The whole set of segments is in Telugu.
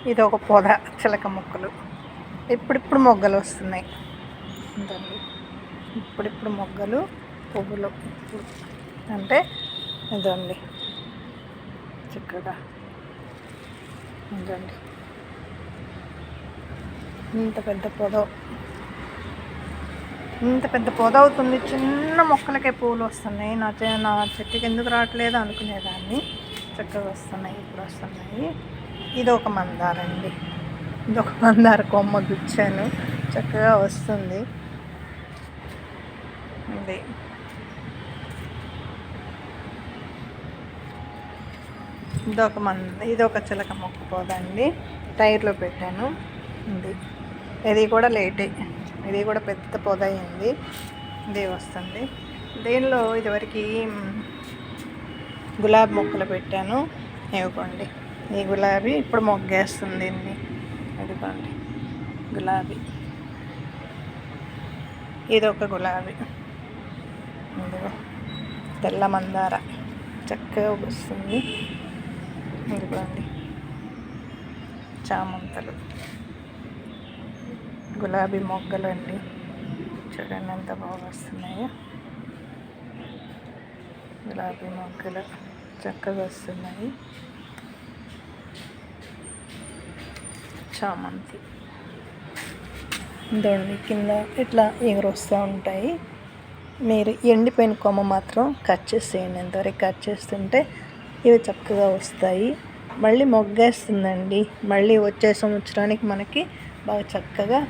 ఇది ఒక పొద చిలక మొక్కలు. ఇప్పుడిప్పుడు మొగ్గలు వస్తున్నాయి. ఇదండి ఇప్పుడిప్పుడు మొగ్గలు పువ్వులు అంటే ఇదండి చక్కగా ఇదండి ఇంత పెద్ద పొద అవుతుంది. చిన్న మొక్కలకే పువ్వులు వస్తున్నాయి. నా చెట్టుకి ఎందుకు రావట్లేదు అనుకునేదాన్ని. చక్కగా వస్తున్నాయి, ఇప్పుడు వస్తున్నాయి. ఇది ఒక మందార అండి. ఇదొక మందార కొమ్మ గుచ్చాను, చక్కగా వస్తుంది. ఇదొక చిలక మొక్క పోదండి, టైర్లో పెట్టాను. ఇది కూడా లేటే, ఇది కూడా పెద్ద పొద అయింది. ఇది వస్తుంది. దీనిలో ఇదివరకు గులాబీ మొక్కలు పెట్టాను. ఇవ్వండి ఈ గులాబీ ఇప్పుడు మొగ్గేస్తుంది. ఇదిగోండి గులాబీ, ఇదొక గులాబీ. ఇదిగో తెల్ల మందార చక్కగా వస్తుంది. ఇదిగోండి చామంతులు, గులాబీ మొగ్గలు అండి. చూడండి ఎంత బాగా వస్తున్నాయో. గులాబీ మొగ్గలు చక్కగా వస్తున్నాయి. చామంతి ఇదండి కింద ఇట్లా ఎగురు వస్తూ ఉంటాయి. మీరు ఎండిపోయిన కొమ్మ మాత్రం కట్ చేసేయండి. ఎంతవరకు కట్ చేస్తుంటే ఇవి చక్కగా వస్తాయి. మళ్ళీ మొగ్గేస్తుందండి. మళ్ళీ వచ్చే సంవత్సరానికి మనకి బాగా చక్కగా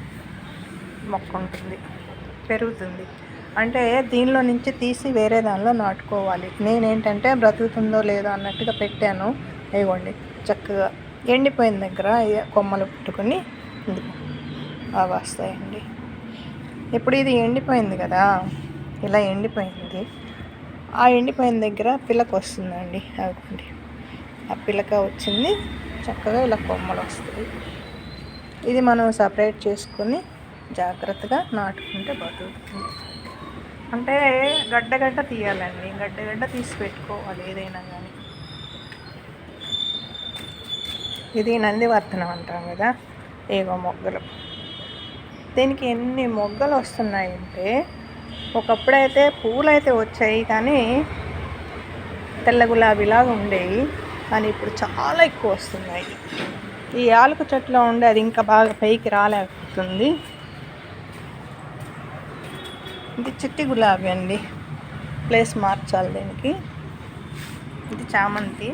మొక్క ఉంటుంది, పెరుగుతుంది. అంటే దీనిలో నుంచి తీసి వేరే దానిలో నాటుకోవాలి. నేనేంటంటే బ్రతుకుతుందో లేదో అన్నట్టుగా పెట్టాను. ఇవ్వండి చక్కగా ఎండిపోయిన దగ్గర కొమ్మలు పెట్టుకుని బాగా వస్తాయండి. ఇప్పుడు ఇది ఎండిపోయింది కదా, ఇలా ఎండిపోయింది. ఆ ఎండిపోయిన దగ్గర పిలక వస్తుందండి. అవ్వండి ఆ పిలక వచ్చింది, చక్కగా ఇలా కొమ్మలు వస్తాయి. ఇది మనం సపరేట్ చేసుకొని జాగ్రత్తగా నాటుకుంటే బతుకుతుంది. అంటే గడ్డ తీయాలండి, గడ్డ తీసి పెట్టుకోవాలి ఏదైనా కానీ. ఇది నందివర్ధనం అంటాం కదా, ఏవో మొగ్గలు. దీనికి ఎన్ని మొగ్గలు వస్తున్నాయంటే, ఒకప్పుడైతే పూలు అయితే వచ్చాయి కానీ తెల్ల గులాబీలాగా ఉండేవి, కానీ ఇప్పుడు చాలా ఎక్కువ వస్తున్నాయి. ఈ యాలక చెట్టులో ఉండే అది ఇంకా బాగా పైకి రాలేకపోతుంది. ఇది చిట్టి గులాబీ అండి, ప్లేస్ మార్చాలి దీనికి. ఇది చామంతి.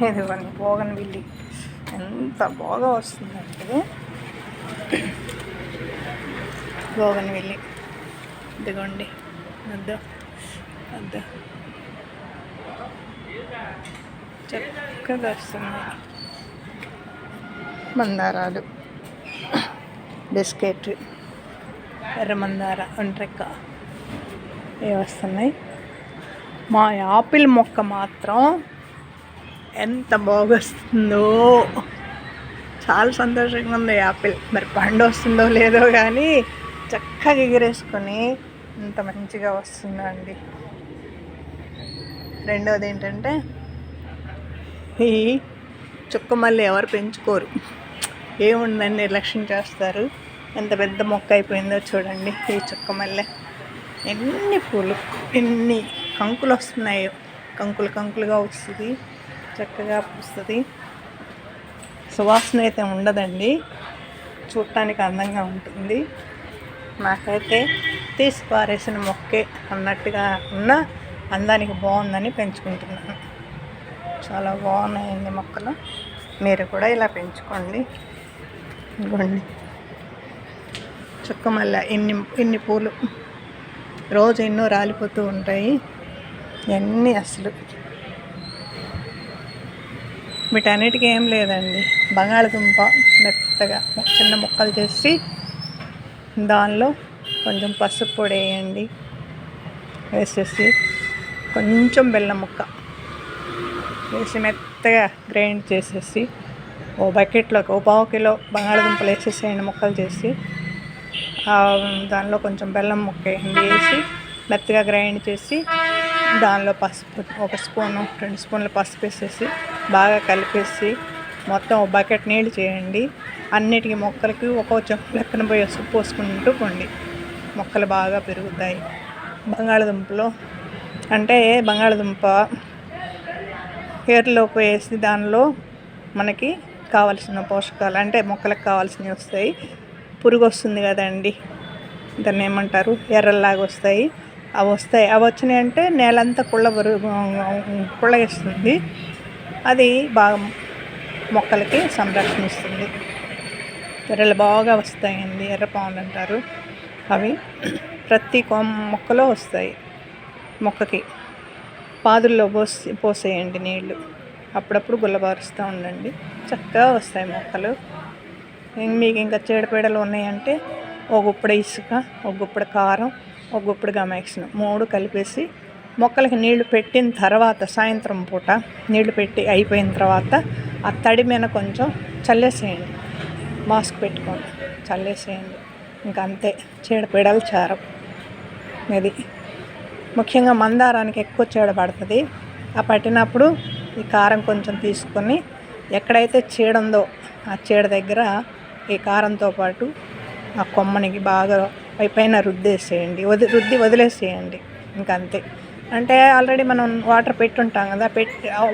ఇదిగోండి బోగన్విల్లి ఎంత బాగా వస్తుందంటే, బోగన్విల్లి ఇదిగోండి వద్దు చక్కగా వస్తున్నాయి. మందారాలు, బిస్కెట్, ఎర్ర మందార, ఒంట్రెక్క ఇవి వస్తున్నాయి. మా యాపిల్ మొక్క మాత్రం ఎంత బాగా వస్తుందో, చాలా సంతోషంగా ఉంది. యాపిల్ మరి పండు వస్తుందో లేదో కానీ చక్కగా ఎగిరేసుకొని ఇంత మంచిగా వస్తుందండి. రెండోది ఏంటంటే, ఈ చుక్కమల్లి ఎవరు పెంచుకోరు, ఏముందని నిర్లక్ష్యం చేస్తారు. ఎంత పెద్ద మొక్క అయిపోయిందో చూడండి. ఈ చుక్కమల్లె ఎన్ని పూలు, ఎన్ని కంకులు వస్తున్నాయో. కంకులుగా వస్తుంది, చక్కగా పూస్తుంది. సువాసన అయితే ఉండదండి, చూడటానికి అందంగా ఉంటుంది. నాకైతే తీసి పారేసిన మొక్కే అన్నట్టుగా ఉన్న అందానికి బాగుందని పెంచుకుంటున్నాను. చాలా బాగున్నాయండి మొక్కలు. మీరు కూడా ఇలా పెంచుకోండి. ఇవ్వండి చుక్కమల్లె ఎన్ని పూలు, రోజు ఎన్నో రాలిపోతూ ఉంటాయి. ఇవన్నీ అసలు వీటన్నిటికీ ఏం లేదండి, బంగాళదుంప మెత్తగా చిన్న ముక్కలు చేసి దానిలో కొంచెం పసుపు పొడి వేయండి, వేసేసి కొంచెం బెల్లం ముక్క వేసి మెత్తగా గ్రైండ్ చేసేసి ఓ బకెట్లోకి 1/4 కిలో బంగాళదుంపలు వేసేసేయండి ముక్కలు చేసి. దానిలో కొంచెం బెల్లం ముక్క వేసి మెత్తగా గ్రైండ్ చేసి దానిలో పసుపు 1 స్పూను 2 స్పూన్ల పసుపు వేసేసి బాగా కలిపేసి మొత్తం ఒక బకెట్ నీళ్ళు చేయండి. అన్నిటికీ మొక్కలకి ఒక్కో చెంచా లెక్కన పోసుకుంటూ పోండి. మొక్కలు బాగా పెరుగుతాయి. బంగాళదుంపలో అంటే బంగాళదుంప ఏర్లోకి వేసి దానిలో మనకి కావలసిన పోషకాలు అంటే మొక్కలకు కావాల్సినవి వస్తాయి. పురుగు వస్తుంది కదండి, దాన్ని ఏమంటారు, ఎర్రల్లాగా వస్తాయి. అవి వచ్చినాయి అంటే నేలంతా కుళ్ళగిస్తుంది. అది బాగా మొక్కలకి సంరక్షణ ఇస్తుంది. ఎర్రలు బాగా వస్తాయండి, ఎర్రపాములు అంటారు. అవి ప్రతి మొక్కలో వస్తాయి. మొక్కకి పాదుల్లో పోసేయండి నీళ్ళు. అప్పుడప్పుడు గుల్లబారుస్తూ ఉండండి, చక్కగా వస్తాయి మొక్కలు. మీకు ఇంకా చీడపీడలు ఉన్నాయంటే ఒక గుప్పుడు ఇసుక, ఒక గుప్పుడు కారం, ఒక గుప్పుడు గమాక్సిన్ 3 కలిపేసి మొక్కలకి నీళ్లు పెట్టిన తర్వాత సాయంత్రం పూట నీళ్లు పెట్టి అయిపోయిన తర్వాత ఆ తడి మీద కొంచెం చల్లేసేయండి. మాస్క్ పెట్టుకోండి, చల్లేసేయండి. ఇంకా అంతే, చీడపీడలు చారం. ఇది ముఖ్యంగా మందారానికి ఎక్కువ చీడ పడుతుంది. ఆ పట్టినప్పుడు ఈ కారం కొంచెం తీసుకొని ఎక్కడైతే చీడ ఉందో ఆ చీడ దగ్గర ఈ కారంతో పాటు ఆ కొమ్మనికి బాగా పైన రుద్దేసేయండి. వదిలేసేయండి. ఇంకంతే. అంటే ఆల్రెడీ మనం వాటర్ పెట్టుంటాం కదా,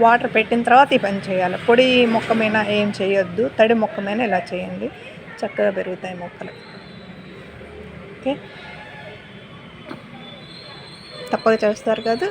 వాటర్ పెట్టిన తర్వాత ఈ పని చేయాలి. పొడి మొక్క మీద ఏం చేయొద్దు, తడి మొక్క మీద ఇలా చేయండి, చక్కగా పెరుగుతాయి మొక్కలు. ఓకే, తప్పక చేస్తారు కదా.